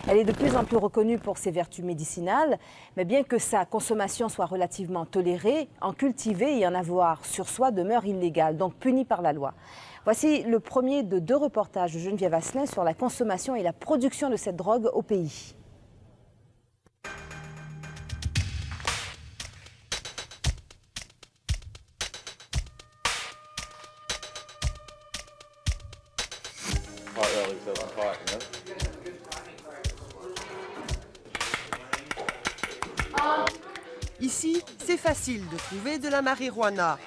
Elle est de plus en plus reconnue pour ses vertus médicinales, mais bien que sa consommation soit relativement tolérée, en cultiver et en avoir sur soi demeure illégal, donc puni par la loi. Voici le premier de 2 reportages de Geneviève Asselin sur la consommation et la production de cette drogue au pays. Ici, c'est facile de trouver de la marijuana.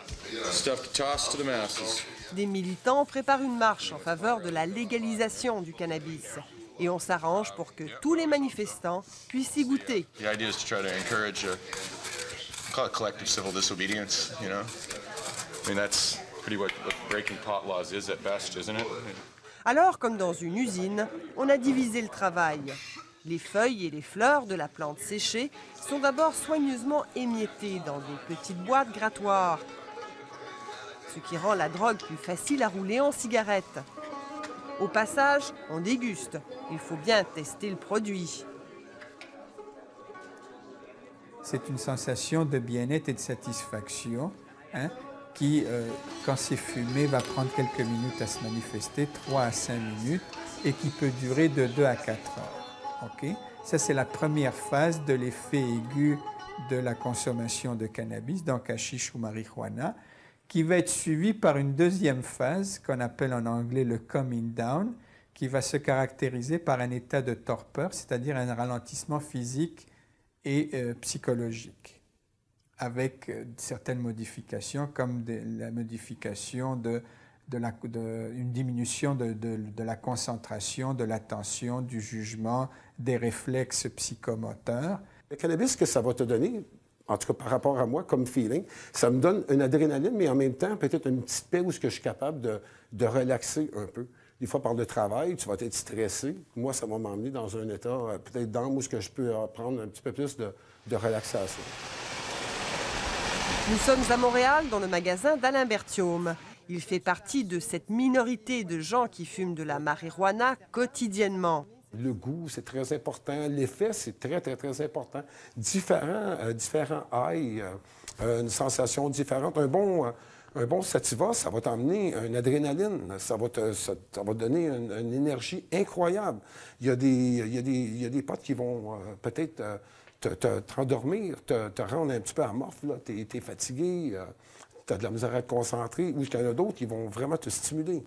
Des militants préparent une marche en faveur de la légalisation du cannabis. Et on s'arrange pour que tous les manifestants puissent y goûter. Alors, comme dans une usine, on a divisé le travail. Les feuilles et les fleurs de la plante séchée sont d'abord soigneusement émiettées dans des petites boîtes grattoirs, ce qui rend la drogue plus facile à rouler en cigarette. Au passage, on déguste. Il faut bien tester le produit. C'est une sensation de bien-être et de satisfaction qui, quand c'est fumé, va prendre quelques minutes à se manifester, 3 à 5 minutes, et qui peut durer de 2 à 4 heures. Okay? Ça, c'est la première phase de l'effet aigu de la consommation de cannabis, donc hashish ou marijuana, qui va être suivie par une deuxième phase qu'on appelle en anglais le coming down, qui va se caractériser par un état de torpeur, c'est-à-dire un ralentissement physique et psychologique, avec certaines modifications comme la modification une diminution de la concentration, de l'attention, du jugement, des réflexes psychomoteurs. Le cannabis, ce que ça va te donner, en tout cas par rapport à moi, comme feeling, ça me donne une adrénaline, mais en même temps, peut-être une petite paix où je suis capable de relaxer un peu. Des fois, par le travail, tu vas être stressé. Moi, ça va m'emmener dans un état peut-être d'âme où je peux prendre un petit peu plus de relaxation. Nous sommes à Montréal, dans le magasin d'Alain Berthiaume. Il fait partie de cette minorité de gens qui fument de la marijuana quotidiennement. Le goût, c'est très important. L'effet, c'est très, très, très important. Différents highs, une sensation différente. Un bon sativa, ça va t'emmener une adrénaline. Ça va te donner une énergie incroyable. Il y a des potes qui vont peut-être t'endormir, te rendre un petit peu amorphe. Tu es fatigué, tu as de la misère à te concentrer. Ou il y en a d'autres qui vont vraiment te stimuler.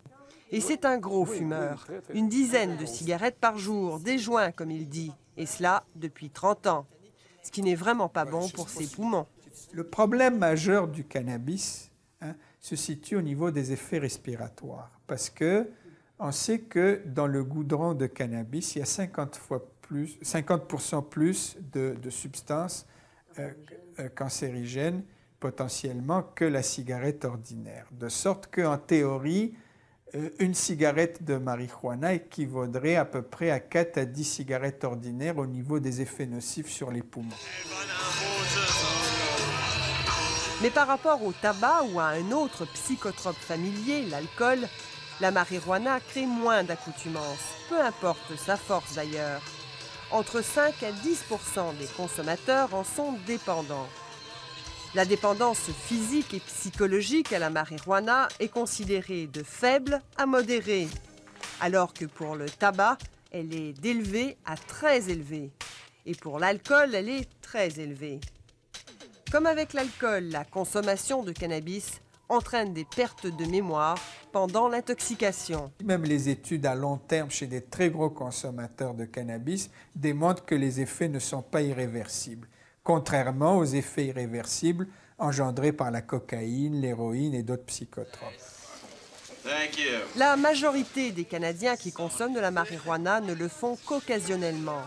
Et c'est un gros fumeur. Une dizaine de cigarettes par jour, des joints comme il dit. Et cela depuis 30 ans. Ce qui n'est vraiment pas bon pour ses poumons. Le problème majeur du cannabis se situe au niveau des effets respiratoires. Parce qu'on sait que dans le goudron de cannabis, il y a 50% plus de substances cancérigènes potentiellement que la cigarette ordinaire. De sorte qu'en théorie, une cigarette de marijuana équivaudrait à peu près à 4 à 10 cigarettes ordinaires au niveau des effets nocifs sur les poumons. Mais par rapport au tabac ou à un autre psychotrope familier, l'alcool, la marijuana crée moins d'accoutumance, peu importe sa force d'ailleurs. Entre 5 à 10% des consommateurs en sont dépendants. La dépendance physique et psychologique à la marijuana est considérée de faible à modérée, alors que pour le tabac, elle est d'élevée à très élevée. Et pour l'alcool, elle est très élevée. Comme avec l'alcool, la consommation de cannabis entraîne des pertes de mémoire pendant l'intoxication. Même les études à long terme chez des très gros consommateurs de cannabis démontrent que les effets ne sont pas irréversibles, contrairement aux effets irréversibles engendrés par la cocaïne, l'héroïne et d'autres psychotropes. La majorité des Canadiens qui consomment de la marijuana ne le font qu'occasionnellement.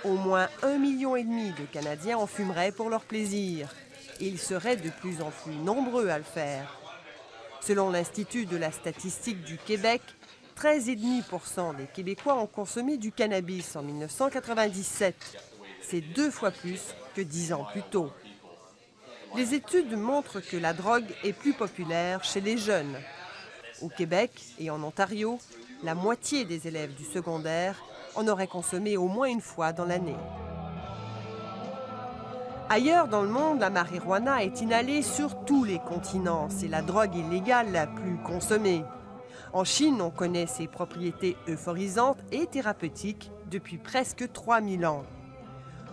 Au moins 1,5 million de Canadiens en fumeraient pour leur plaisir. Et ils seraient de plus en plus nombreux à le faire. Selon l'Institut de la statistique du Québec, 13,5% des Québécois ont consommé du cannabis en 1997. C'est 2 fois plus que 10 ans plus tôt. Les études montrent que la drogue est plus populaire chez les jeunes. Au Québec et en Ontario, la moitié des élèves du secondaire en aurait consommé au moins une fois dans l'année. Ailleurs dans le monde, la marijuana est inhalée sur tous les continents. C'est la drogue illégale la plus consommée. En Chine, on connaît ses propriétés euphorisantes et thérapeutiques depuis presque 3000 ans.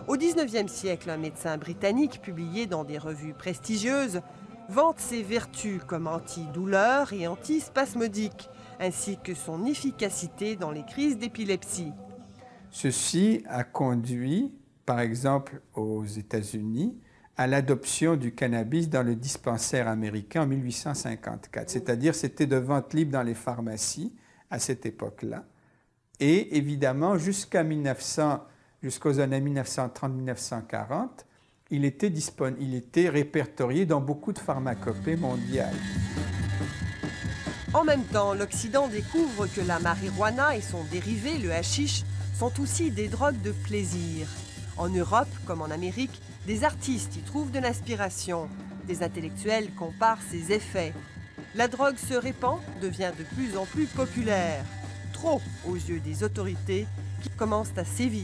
Au XIXe siècle, un médecin britannique publié dans des revues prestigieuses vante ses vertus comme antidouleur et antispasmodique, ainsi que son efficacité dans les crises d'épilepsie. Ceci a conduit, par exemple aux États-Unis, à l'adoption du cannabis dans le dispensaire américain en 1854. C'est-à-dire c'était de vente libre dans les pharmacies à cette époque-là. Et évidemment, jusqu'aux années 1930-1940, il était répertorié dans beaucoup de pharmacopées mondiales. En même temps, l'Occident découvre que la marijuana et son dérivé, le hashish, sont aussi des drogues de plaisir. En Europe, comme en Amérique, des artistes y trouvent de l'inspiration. Des intellectuels comparent ses effets. La drogue se répand, devient de plus en plus populaire. Trop aux yeux des autorités qui commencent à sévir.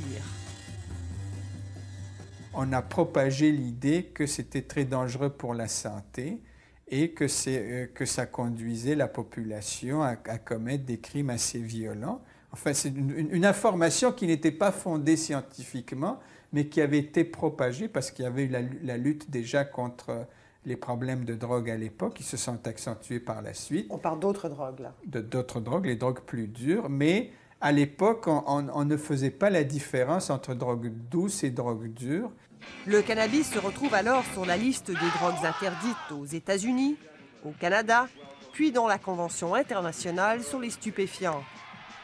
On a propagé l'idée que c'était très dangereux pour la santé et que ça conduisait la population à commettre des crimes assez violents. Enfin, c'est une information qui n'était pas fondée scientifiquement, mais qui avait été propagée parce qu'il y avait eu la lutte déjà contre les problèmes de drogue à l'époque, qui se sont accentués par la suite. On parle d'autres drogues, là. D'autres drogues, les drogues plus dures, mais à l'époque, on ne faisait pas la différence entre drogue douce et drogue dure. Le cannabis se retrouve alors sur la liste des drogues interdites aux États-Unis, au Canada, puis dans la Convention internationale sur les stupéfiants.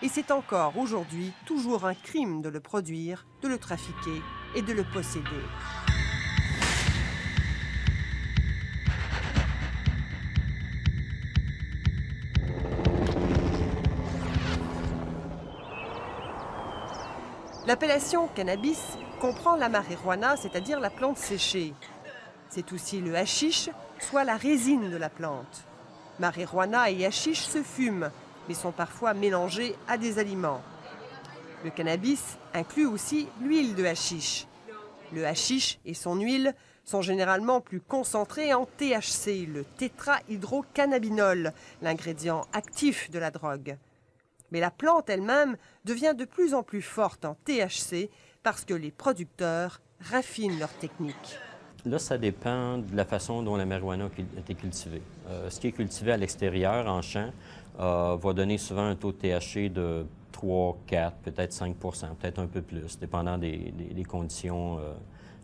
Et c'est encore aujourd'hui toujours un crime de le produire, de le trafiquer et de le posséder. L'appellation cannabis comprend la marijuana, c'est-à-dire la plante séchée. C'est aussi le hashish, soit la résine de la plante. Marijuana et hashish se fument, mais sont parfois mélangés à des aliments. Le cannabis inclut aussi l'huile de hashish. Le hashish et son huile sont généralement plus concentrés en THC, le tétrahydrocannabinol, l'ingrédient actif de la drogue. Mais la plante elle-même devient de plus en plus forte en THC parce que les producteurs raffinent leur technique. Là, ça dépend de la façon dont la marijuana a été cultivée. Ce qui est cultivé à l'extérieur, en champ, va donner souvent un taux de THC de 3, 4, peut-être 5 peut-être un peu plus, dépendant des conditions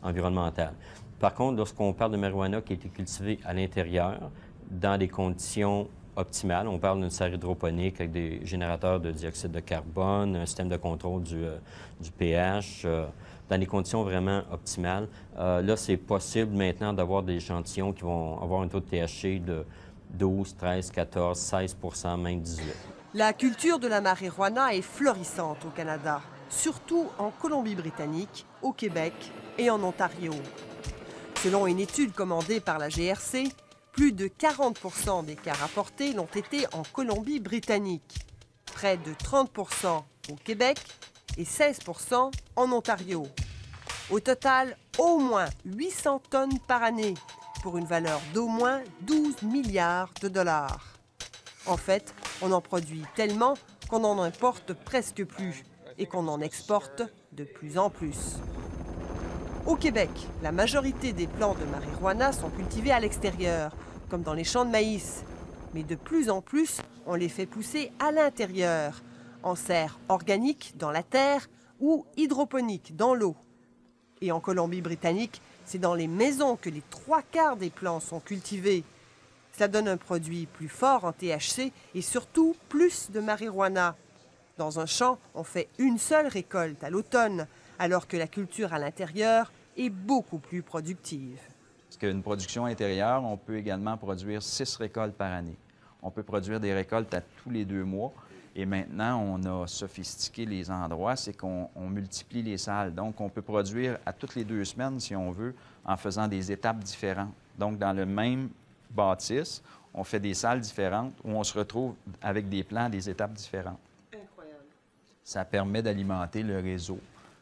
environnementales. Par contre, lorsqu'on parle de marijuana qui a été cultivée à l'intérieur, dans des conditions optimales, on parle d'une serre hydroponique avec des générateurs de dioxyde de carbone, un système de contrôle du pH, dans des conditions vraiment optimales. Là, c'est possible maintenant d'avoir des échantillons qui vont avoir un taux de THC de 12, 13, 14, 16 même 18. La culture de la marijuana est florissante au Canada, surtout en Colombie-Britannique, au Québec et en Ontario. Selon une étude commandée par la GRC, plus de 40% des cas rapportés l'ont été en Colombie-Britannique, près de 30% au Québec et 16% en Ontario. Au total, au moins 800 tonnes par année, pour une valeur d'au moins 12 milliards de dollars. En fait, on en produit tellement qu'on n'en importe presque plus et qu'on en exporte de plus en plus. Au Québec, la majorité des plants de marijuana sont cultivés à l'extérieur, comme dans les champs de maïs. Mais de plus en plus, on les fait pousser à l'intérieur, en serre organique dans la terre ou hydroponique dans l'eau. Et en Colombie-Britannique, c'est dans les maisons que les 3/4 des plants sont cultivés. Cela donne un produit plus fort en THC et surtout plus de marijuana. Dans un champ, on fait une seule récolte à l'automne, alors que la culture à l'intérieur est beaucoup plus productive. Parce qu'une production intérieure, on peut également produire 6 récoltes par année. On peut produire des récoltes à tous les 2 mois. Et maintenant, on a sophistiqué les endroits, c'est qu'on multiplie les salles. Donc, on peut produire à toutes les 2 semaines, si on veut, en faisant des étapes différentes. Donc, dans le même bâtisse, on fait des salles différentes où on se retrouve avec des plans, des étapes différentes. Incroyable. Ça permet d'alimenter le réseau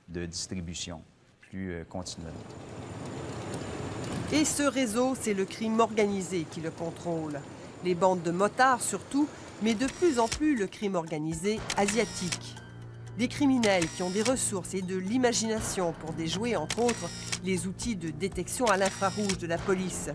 de distribution plus continuellement. Et ce réseau, c'est le crime organisé qui le contrôle. Les bandes de motards surtout, mais de plus en plus le crime organisé asiatique. Des criminels qui ont des ressources et de l'imagination pour déjouer, entre autres, les outils de détection à l'infrarouge de la police.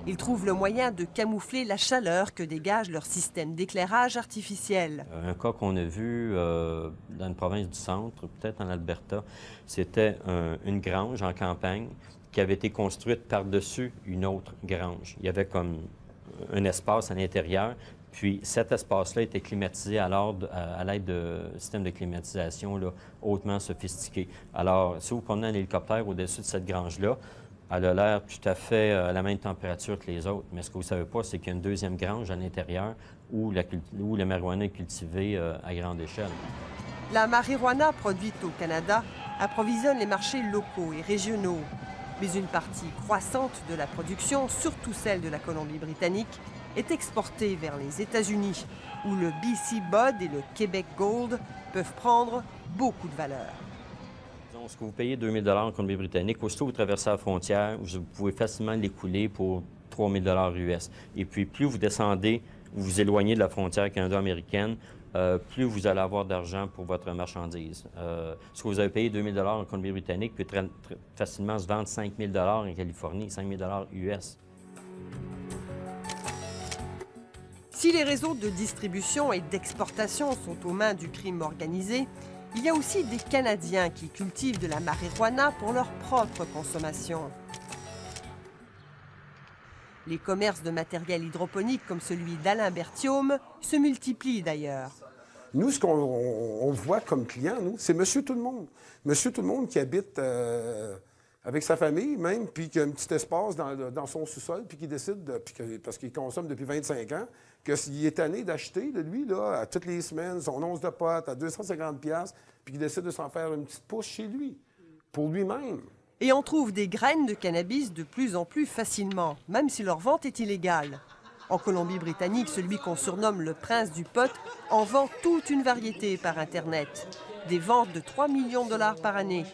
Ils trouvent le moyen de camoufler la chaleur que dégage leur système d'éclairage artificiel. Un cas qu'on a vu dans une province du centre, peut-être en Alberta, c'était une grange en campagne qui avait été construite par-dessus une autre grange. Il y avait comme un espace à l'intérieur, puis cet espace-là était climatisé à l'aide de systèmes de climatisation là, hautement sophistiqués. Alors, si vous prenez un hélicoptère au-dessus de cette grange-là, elle a l'air tout à fait à la même température que les autres. Mais ce que vous ne savez pas, c'est qu'il y a une deuxième grange à l'intérieur où la marijuana est cultivée à grande échelle. La marijuana produite au Canada approvisionne les marchés locaux et régionaux. Mais une partie croissante de la production, surtout celle de la Colombie-Britannique, est exportée vers les États-Unis, où le BC Bud et le Québec Gold peuvent prendre beaucoup de valeur. Disons, ce que vous payez 2 000 en Colombie-Britannique, aussitôt que vous traversez la frontière, vous pouvez facilement l'écouler pour 3 000 US. Et puis, plus vous descendez, vous vous éloignez de la frontière canado-américaine, plus vous allez avoir d'argent pour votre marchandise. Ce que vous avez payé 2 000 en Colombie-Britannique peut très facilement se vendre 5 000 en Californie, 5 000 US. Si les réseaux de distribution et d'exportation sont aux mains du crime organisé, il y a aussi des Canadiens qui cultivent de la marijuana pour leur propre consommation. Les commerces de matériel hydroponique comme celui d'Alain Berthiaume se multiplient d'ailleurs. Nous, ce qu'on voit comme client, nous, c'est Monsieur Tout-le-Monde. Monsieur Tout-le-Monde qui habite avec sa famille même, puis qui a un petit espace dans son sous-sol, puis qui décide, parce qu'il consomme depuis 25 ans, qu'il est tanné d'acheter, de lui, là, à toutes les semaines, son once de potes à 250$, puis qu'il décide de s'en faire une petite pousse chez lui, pour lui-même. Et on trouve des graines de cannabis de plus en plus facilement, même si leur vente est illégale. En Colombie-Britannique, celui qu'on surnomme le prince du pot en vend toute une variété par Internet. Des ventes de 3 millions de dollars par année.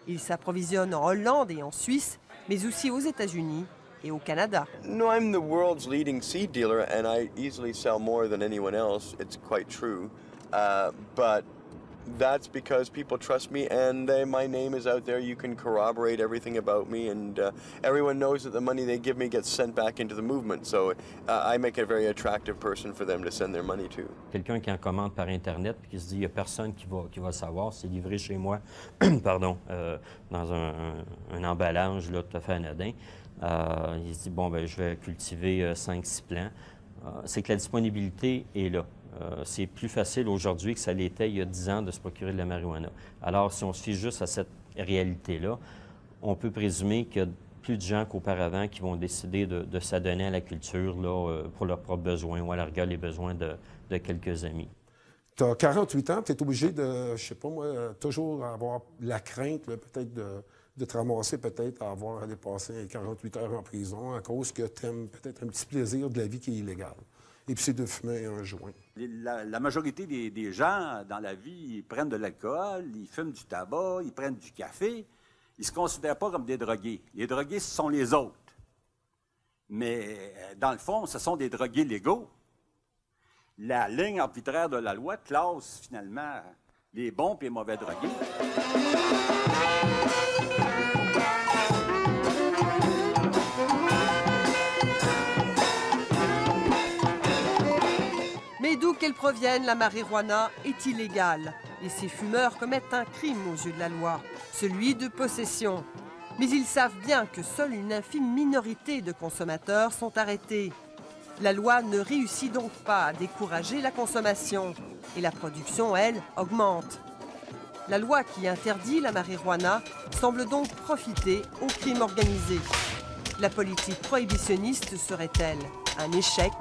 Il s'approvisionne en Hollande et en Suisse, mais aussi aux États-Unis et au Canada. No, I'm the world's leading seed dealer and I easily sell more than anyone else. It's quite true. But that's because people trust me and my name is out there. You can corroborate everything about me and everyone knows that the money they give me gets sent back into the movement. So I make a very attractive person for them to send their money to. Quelqu'un qui en commande par Internet et qui se dit, il n'y a personne qui va le savoir, c'est livré chez moi, pardon, dans un emballage là, tout à fait anodin. Il se dit, bon, ben, je vais cultiver 5-6 plants. C'est que la disponibilité est là. C'est plus facile aujourd'hui que ça l'était il y a 10 ans de se procurer de la marijuana. Alors, si on se fie juste à cette réalité-là, on peut présumer qu'il y a plus de gens qu'auparavant qui vont décider de s'adonner à la culture là, pour leurs propres besoins ou à la rigueur les besoins de quelques amis. Tu as 48 ans, tu es obligé de, je sais pas moi, toujours avoir la crainte peut-être de te ramasser, peut-être à avoir à aller passer 48 heures en prison à cause que tu aimes peut-être un petit plaisir de la vie qui est illégal. Et puis c'est de fumer un joint. La majorité des gens dans la vie, ils prennent de l'alcool, ils fument du tabac, ils prennent du café. Ils ne se considèrent pas comme des drogués. Les drogués, ce sont les autres. Mais dans le fond, ce sont des drogués légaux. La ligne arbitraire de la loi classe finalement les bons et les mauvais drogués. Mais d'où qu'elle provienne, la marijuana est illégale. Et ces fumeurs commettent un crime aux yeux de la loi, celui de possession. Mais ils savent bien que seule une infime minorité de consommateurs sont arrêtés. La loi ne réussit donc pas à décourager la consommation. Et la production, elle, augmente. La loi qui interdit la marijuana semble donc profiter au crime organisé. La politique prohibitionniste serait-elle un échec ?